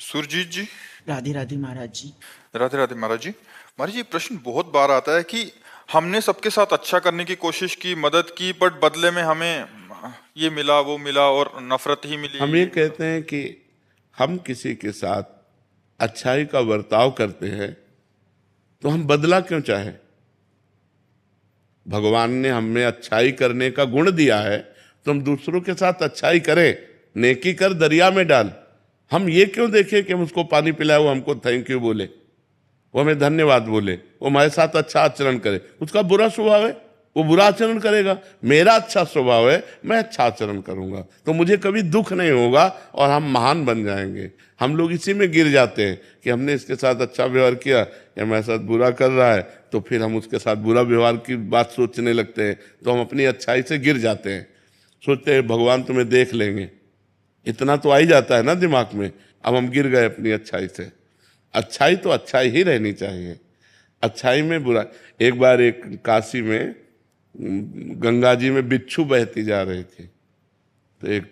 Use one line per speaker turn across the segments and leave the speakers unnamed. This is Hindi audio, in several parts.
सुरजीत जी।
राधे राधे महाराज जी।
राधे राधे महाराज जी। महाराज जी, ये प्रश्न बहुत बार आता है कि हमने सबके साथ अच्छा करने की कोशिश की, मदद की, बट बदले में हमें ये मिला वो मिला और नफरत ही मिली,
हम ये
ये मिला।
कहते हैं कि हम किसी के साथ अच्छाई का बर्ताव करते हैं तो हम बदला क्यों चाहें? भगवान ने हमें अच्छाई करने का गुण दिया है तो हम दूसरों के साथ अच्छाई करें। नेकी कर दरिया में डाल। हम ये क्यों देखें कि हम उसको पानी पिलाए, वो हमको थैंक यू बोले, वो हमें धन्यवाद बोले, वो हमारे साथ अच्छा आचरण करे। उसका बुरा स्वभाव है, वो बुरा आचरण करेगा। मेरा अच्छा स्वभाव है, मैं अच्छा आचरण करूंगा तो मुझे कभी दुख नहीं होगा और हम महान बन जाएंगे। हम लोग इसी में गिर जाते हैं कि हमने इसके साथ अच्छा व्यवहार किया, या हमारे साथ बुरा कर रहा है तो फिर हम उसके साथ बुरा व्यवहार की बात सोचने लगते हैं, तो हम अपनी अच्छाई से गिर जाते हैं। सोचते हैं भगवान तुम्हें देख लेंगे, इतना तो आ ही जाता है ना दिमाग में। अब हम गिर गए अपनी अच्छाई से। अच्छाई तो अच्छाई ही रहनी चाहिए, अच्छाई में बुरा। एक बार एक काशी में गंगा जी में बिच्छू बहती जा रही थी, तो एक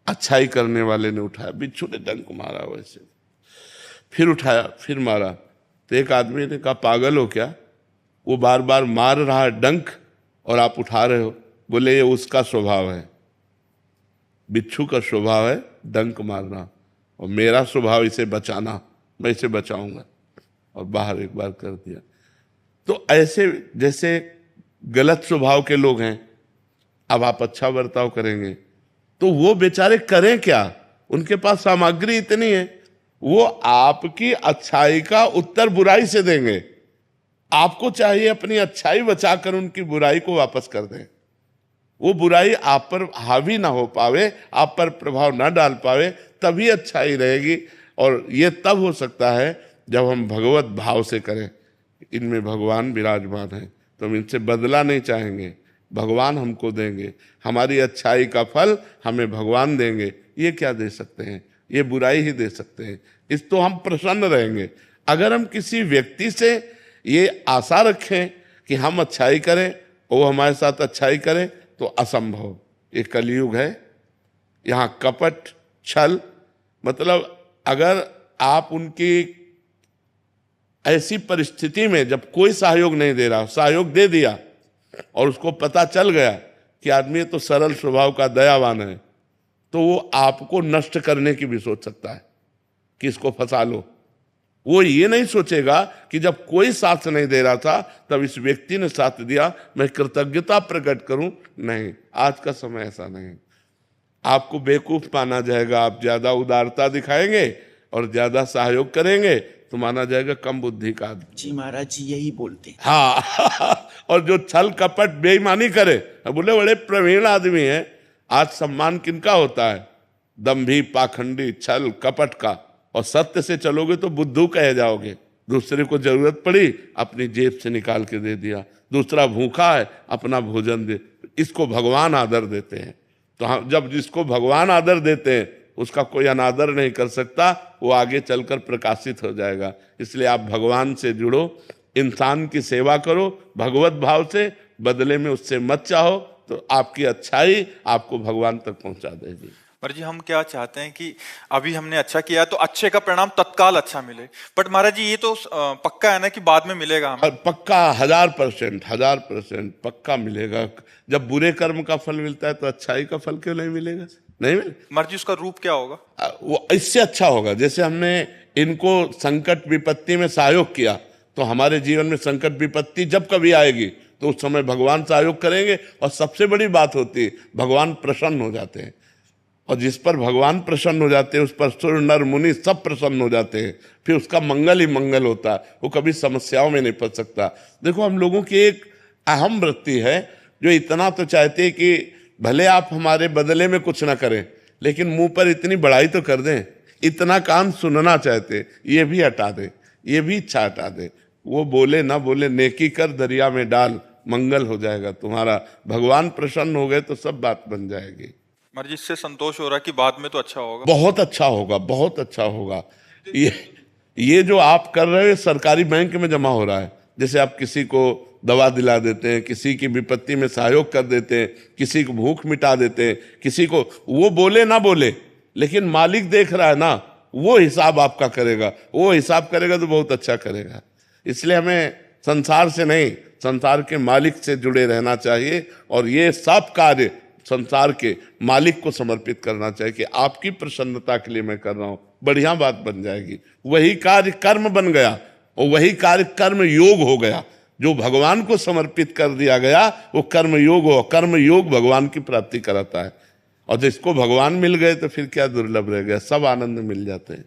अच्छाई करने वाले ने उठाया, बिच्छू ने डंक मारा वैसे, फिर उठाया, फिर मारा। तो एक आदमी ने कहा पागल हो क्या, वो बार बार मार रहा है डंक और आप उठा रहे हो। बोले ये उसका स्वभाव है, बिच्छू का स्वभाव है डंक मारना, और मेरा स्वभाव इसे बचाना, मैं इसे बचाऊंगा। और बाहर एक बार कर दिया। तो ऐसे जैसे गलत स्वभाव के लोग हैं, अब आप अच्छा बर्ताव करेंगे तो वो बेचारे करें क्या? उनके पास सामग्री इतनी है, वो आपकी अच्छाई का उत्तर बुराई से देंगे। आपको चाहिए अपनी अच्छाई बचाकर उनकी बुराई को वापस कर दें। वो बुराई आप पर हावी ना हो पावे, आप पर प्रभाव ना डाल पावे, तभी अच्छाई रहेगी। और ये तब हो सकता है जब हम भगवत भाव से करें। इनमें भगवान विराजमान है तो हम इनसे बदला नहीं चाहेंगे, भगवान हमको देंगे। हमारी अच्छाई का फल हमें भगवान देंगे। ये क्या दे सकते हैं? ये बुराई ही दे सकते हैं। इस तो हम प्रसन्न रहेंगे। अगर हम किसी व्यक्ति से ये आशा रखें कि हम अच्छाई करें और वो हमारे साथ अच्छाई करे, तो असंभव। ये कलयुग है, यहाँ कपट छल, मतलब अगर आप उनकी ऐसी परिस्थिति में जब कोई सहयोग नहीं दे रहा, सहयोग दे दिया और उसको पता चल गया कि आदमी तो सरल स्वभाव का दयावान है, तो वो आपको नष्ट करने की भी सोच सकता है कि इसको फंसा लो। वो ये नहीं सोचेगा कि जब कोई साथ नहीं दे रहा था तब इस व्यक्ति ने साथ दिया, मैं कृतज्ञता प्रकट करूं। नहीं, आज का समय ऐसा नहीं। आपको बेवकूफ माना जाएगा, आप ज्यादा उदारता दिखाएंगे और ज्यादा सहयोग करेंगे तो माना जाएगा कम बुद्धि का आदमी।
जी महाराज जी यही बोलते हैं।
हाँ और जो छल कपट बेईमानी करे, बोले बड़े प्रवीण आदमी हैं। आज सम्मान किनका होता है? दंभी, पाखंडी, छल कपट का। और सत्य से चलोगे तो बुद्धू कहे जाओगे। दूसरे को जरूरत पड़ी, अपनी जेब से निकाल के दे दिया। दूसरा भूखा है, अपना भोजन दे। इसको भगवान आदर देते हैं। तो हम जब जिसको भगवान आदर देते हैं उसका कोई अनादर नहीं कर सकता, वो आगे चलकर प्रकाशित हो जाएगा। इसलिए आप भगवान से जुड़ो, इंसान की सेवा करो भगवत भाव से, बदले में उससे मत चाहो, तो आपकी अच्छाई आपको भगवान तक पहुंचा देगी।
महाराज जी, हम क्या चाहते हैं कि अभी हमने अच्छा किया तो अच्छे का परिणाम तत्काल अच्छा मिले, बट महाराज जी ये तो पक्का है ना कि बाद में मिलेगा हमें?
पक्का 1000% पक्का मिलेगा। जब बुरे कर्म का फल मिलता है तो अच्छाई का फल क्यों नहीं मिलेगा? नहीं मिले।
महाराज जी, उसका रूप क्या होगा?
वो इससे अच्छा होगा। जैसे हमने इनको संकट विपत्ति में सहयोग किया, तो हमारे जीवन में संकट विपत्ति जब कभी आएगी तो उस समय भगवान सहयोग करेंगे। और सबसे बड़ी बात होती है, भगवान प्रसन्न हो जाते हैं। और जिस पर भगवान प्रसन्न हो जाते हैं उस पर सुर नर मुनि सब प्रसन्न हो जाते हैं। फिर उसका मंगल ही मंगल होता है, वो कभी समस्याओं में नहीं फंस सकता। देखो, हम लोगों की एक अहम वृत्ति है जो इतना तो चाहते हैं कि भले आप हमारे बदले में कुछ ना करें, लेकिन मुंह पर इतनी बड़ाई तो कर दें। इतना कान सुनना चाहते, ये भी हटा दे, ये भी इच्छा हटा दे। वो बोले ना बोले, नेकी कर दरिया में डाल, मंगल हो जाएगा तुम्हारा। भगवान प्रसन्न हो गए तो सब बात बन जाएगी।
महाराज जी, इससे संतोष हो रहा है कि बाद में तो अच्छा होगा?
बहुत अच्छा होगा, बहुत अच्छा होगा। ये जो आप कर रहे हो सरकारी बैंक में जमा हो रहा है। जैसे आप किसी को दवा दिला देते हैं, किसी की विपत्ति में सहयोग कर देते हैं, किसी को भूख मिटा देते हैं, किसी को, वो बोले ना बोले लेकिन मालिक देख रहा है ना, वो हिसाब आपका करेगा, वो हिसाब करेगा तो बहुत अच्छा करेगा। इसलिए हमें संसार से नहीं, संसार के मालिक से जुड़े रहना चाहिए और ये सब कार्य संसार के मालिक को समर्पित करना चाहिए कि आपकी प्रसन्नता के लिए मैं कर रहा हूं, बढ़िया बात बन जाएगी। वही कार्य कर्म बन गया और वही कार्य कर्म योग हो गया। जो भगवान को समर्पित कर दिया गया वो कर्म योग हो, कर्म योग भगवान की प्राप्ति कराता है। और जिसको भगवान मिल गए तो फिर क्या दुर्लभ रह गया, सब आनंद मिल जाते हैं।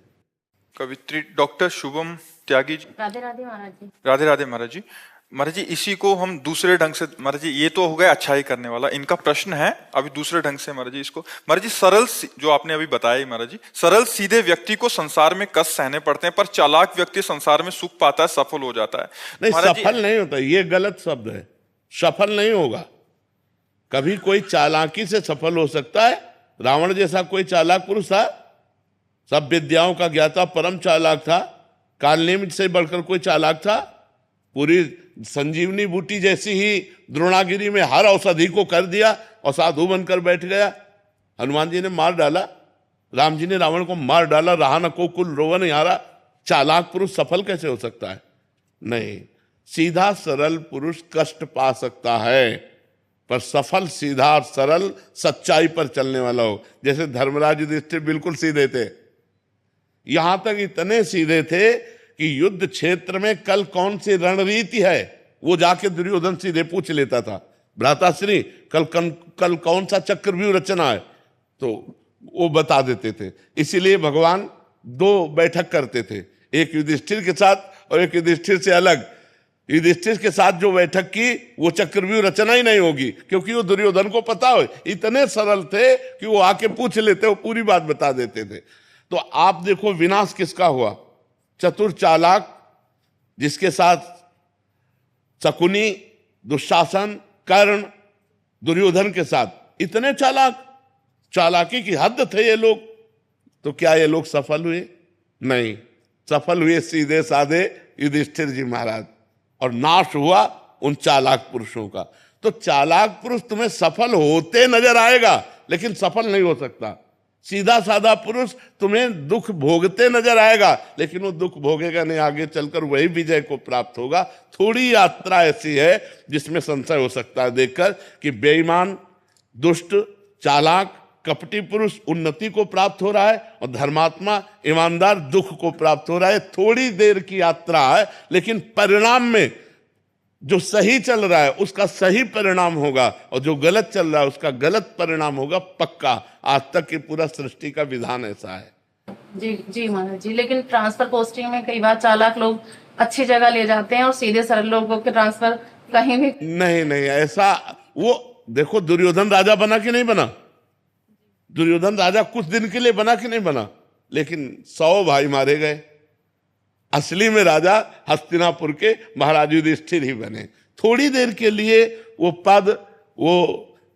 कवित्री डॉक्टर शुभम त्यागी जी।
राधे राधे महाराज जी।
राधे राधे महाराज जी। महाराज जी इसी को हम दूसरे ढंग से, महाराज जी ये तो हो गया अच्छाई करने वाला, इनका प्रश्न है अभी दूसरे ढंग से महाराज जी इसको। महाराज जी सरल जो आपने अभी बताया महाराज जी, सरल सीधे व्यक्ति को संसार में कष्ट सहने पड़ते हैं पर चालाक व्यक्ति संसार में सुख पाता है, सफल हो जाता है।
नहीं,
महाराज जी
सफल नहीं होता, ये गलत शब्द है। सफल नहीं होगा। कभी कोई चालाकी से सफल हो सकता है। रावण जैसा कोई चालाक पुरुष था, सब विद्याओं का ज्ञाता परम चालाक था। कालनेमित से बढ़कर कोई चालाक था? पूरी संजीवनी बूटी जैसी ही द्रोणागिरी में हर औषधि को कर दिया और साधु बनकर बैठ गया। हनुमान जी ने मार डाला, राम जी ने रावण को मार डाला, रहा न को कुल रोवन यारा। चालाक पुरुष सफल कैसे हो सकता है? नहीं, सीधा सरल पुरुष कष्ट पा सकता है पर सफल सीधा और सरल सच्चाई पर चलने वाला हो। जैसे धर्मराज युधिष्ठिर बिल्कुल सीधे थे, यहां तक इतने सीधे थे कि युद्ध क्षेत्र में कल कौन सी रणनीति है वो जाके दुर्योधन सीधे पूछ लेता था। भ्राताश्री कल कौन सा चक्रव्यूह रचना है, तो वो बता देते थे। इसीलिए भगवान दो बैठक करते थे, एक युधिष्ठिर के साथ और एक युधिष्ठिर से अलग। युधिष्ठिर के साथ जो बैठक की वो चक्रव्यूह रचना ही नहीं होगी, क्योंकि वो दुर्योधन को पता हो। इतने सरल थे कि वो आके पूछ लेते, वो पूरी बात बता देते थे। तो आप देखो विनाश किसका हुआ? चतुर चालाक, जिसके साथ शकुनी, दुशासन, कर्ण, दुर्योधन के साथ इतने चालाक, चालाकी की हद थे ये लोग। तो क्या ये लोग सफल हुए? नहीं, सफल हुए सीधे साधे युधिष्ठिर जी महाराज, और नाश हुआ उन चालाक पुरुषों का। तो चालाक पुरुष तुम्हें सफल होते नजर आएगा लेकिन सफल नहीं हो सकता। सीधा साधा पुरुष तुम्हें दुख भोगते नजर आएगा लेकिन वो दुख भोगेगा नहीं, आगे चलकर वही विजय को प्राप्त होगा। थोड़ी यात्रा ऐसी है जिसमें संशय हो सकता है देखकर कि बेईमान, दुष्ट, चालाक, कपटी पुरुष उन्नति को प्राप्त हो रहा है और धर्मात्मा, ईमानदार दुख को प्राप्त हो रहा है। थोड़ी देर की यात्रा है लेकिन परिणाम में जो सही चल रहा है उसका सही परिणाम होगा और जो गलत चल रहा है उसका गलत परिणाम होगा पक्का। आज तक की पूरा सृष्टि का विधान ऐसा है।
जी जी महाराज जी। लेकिन ट्रांसफर पोस्टिंग में कई बार चालाक लोग अच्छी जगह ले जाते हैं और सीधे सरल लोगों के ट्रांसफर कहीं भी
नहीं ऐसा। वो देखो दुर्योधन राजा बना कि नहीं बना? दुर्योधन राजा कुछ दिन के लिए बना कि नहीं बना? लेकिन 100 भाई मारे गए। असली में राजा हस्तिनापुर के महाराज युधिष्ठिर ही बने। थोड़ी देर के लिए वो पद वो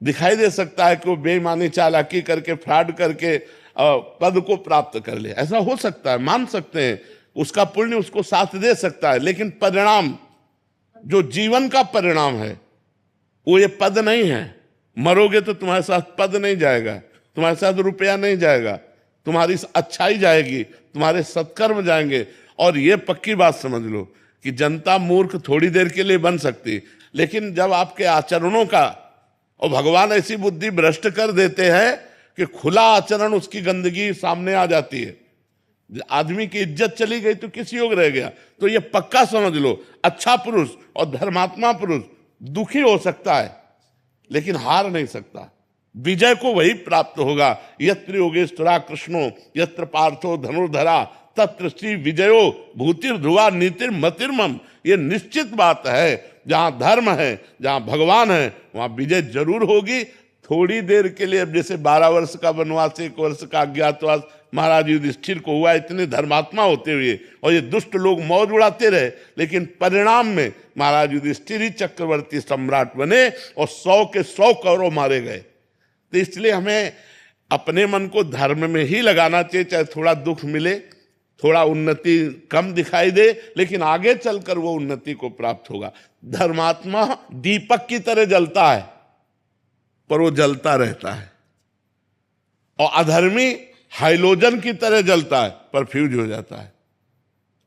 दिखाई दे सकता है कि वो बेईमानी, चालाकी करके, फ्रॉड करके पद को प्राप्त कर ले, ऐसा हो सकता है, मान सकते हैं। उसका पुण्य उसको साथ दे सकता है, लेकिन परिणाम जो जीवन का परिणाम है वो ये पद नहीं है। मरोगे तो तुम्हारे साथ पद नहीं जाएगा, तुम्हारे साथ रुपया नहीं जाएगा, तुम्हारी अच्छाई जाएगी, तुम्हारे सत्कर्म जाएंगे। और ये पक्की बात समझ लो कि जनता मूर्ख थोड़ी देर के लिए बन सकती, लेकिन जब आपके आचरणों का, और भगवान ऐसी बुद्धि भ्रष्ट कर देते हैं कि खुला आचरण उसकी गंदगी सामने आ जाती है। आदमी की इज्जत चली गई तो किस योग रह गया? तो ये पक्का समझ लो, अच्छा पुरुष और धर्मात्मा पुरुष दुखी हो सकता है लेकिन हार नहीं सकता। विजय को वही प्राप्त होगा। यत्र योगेश्वरा कृष्णो यत्र पार्थो धनुर्धरा तत्र श्री विजयो भूतिर ध्रुवा नीतिर मतिर्मम। ये निश्चित बात है, जहां धर्म है, जहां भगवान है, वहां विजय जरूर होगी। थोड़ी देर के लिए, अब जैसे 12 वर्ष का वनवास, 1 वर्ष का अज्ञातवास महाराज युधिष्ठिर को हुआ, इतने धर्मात्मा होते हुए, और ये दुष्ट लोग मौज उड़ाते रहे, लेकिन परिणाम में महाराज युधिष्ठिर ही चक्रवर्ती सम्राट बने और 100 के 100 कौरव मारे गए। तो इसलिए हमें अपने मन को धर्म में ही लगाना चाहिए, चाहे थोड़ा दुख मिले, थोड़ा उन्नति कम दिखाई दे, लेकिन आगे चलकर वो उन्नति को प्राप्त होगा। धर्मात्मा दीपक की तरह जलता है पर वो जलता रहता है, और अधर्मी हाइलोजन की तरह जलता है पर फ्यूज हो जाता है।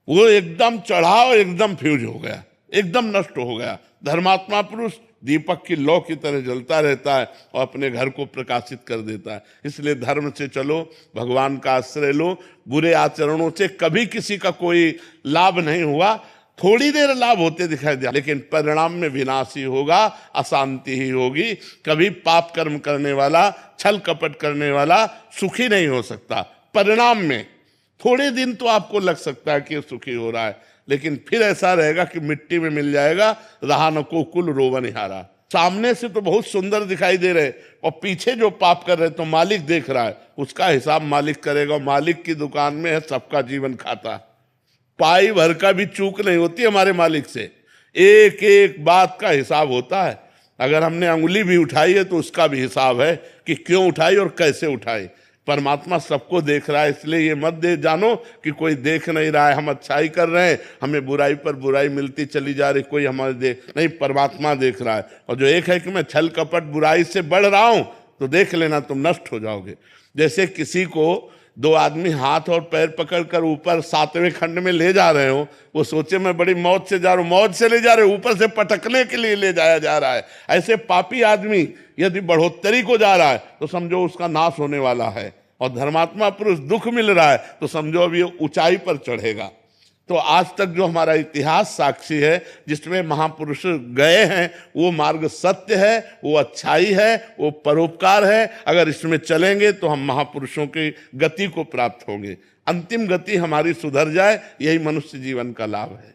वो एकदम चढ़ा और एकदम फ्यूज हो गया, एकदम नष्ट हो गया। धर्मात्मा पुरुष दीपक की लौ की तरह जलता रहता है और अपने घर को प्रकाशित कर देता है। इसलिए धर्म से चलो, भगवान का आश्रय लो। बुरे आचरणों से कभी किसी का कोई लाभ नहीं हुआ, थोड़ी देर लाभ होते दिखाई दिया, लेकिन परिणाम में विनाश ही होगा, अशांति ही होगी। कभी पाप कर्म करने वाला, छल कपट करने वाला सुखी नहीं हो सकता। परिणाम में थोड़े दिन तो आपको लग सकता है कि सुखी हो रहा है, लेकिन फिर ऐसा रहेगा कि मिट्टी में मिल जाएगा, रहा न को कुल रोवनिहारा। सामने से तो बहुत सुंदर दिखाई दे रहे और पीछे जो पाप कर रहे तो मालिक देख रहा है, उसका हिसाब मालिक करेगा। मालिक की दुकान में है, सबका जीवन खाता। पाई भर का भी चूक नहीं होती हमारे मालिक से, एक एक बात का हिसाब होता है। अगर हमने अंगुली भी उठाई है तो उसका भी हिसाब है कि क्यों उठाई और कैसे उठाई। परमात्मा सबको देख रहा है, इसलिए ये मत दे जानो कि कोई देख नहीं रहा है, हम अच्छाई कर रहे हैं, हमें बुराई पर बुराई मिलती चली जा रही, कोई हमारे देख नहीं, परमात्मा देख रहा है। और जो एक है कि मैं छल कपट बुराई से बढ़ रहा हूं, तो देख लेना तुम नष्ट हो जाओगे। जैसे किसी को दो आदमी हाथ और पैर पकड़कर ऊपर 7वें खंड में ले जा रहे हो, वो सोचे मैं बड़ी मौज से जा रहा हूं, मौज से ले जा रहे हो, ऊपर से पटकने के लिए ले जाया जा रहा है। ऐसे पापी आदमी यदि बढ़ोतरी को जा रहा है तो समझो उसका नाश होने वाला है, और धर्मात्मा पुरुष दुख मिल रहा है तो समझो अब ये ऊंचाई पर चढ़ेगा। तो आज तक जो हमारा इतिहास साक्षी है, जिसमें महापुरुष गए हैं, वो मार्ग सत्य है, वो अच्छाई है, वो परोपकार है। अगर इसमें चलेंगे तो हम महापुरुषों की गति को प्राप्त होंगे। अंतिम गति हमारी सुधर जाए, यही मनुष्य जीवन का लाभ है।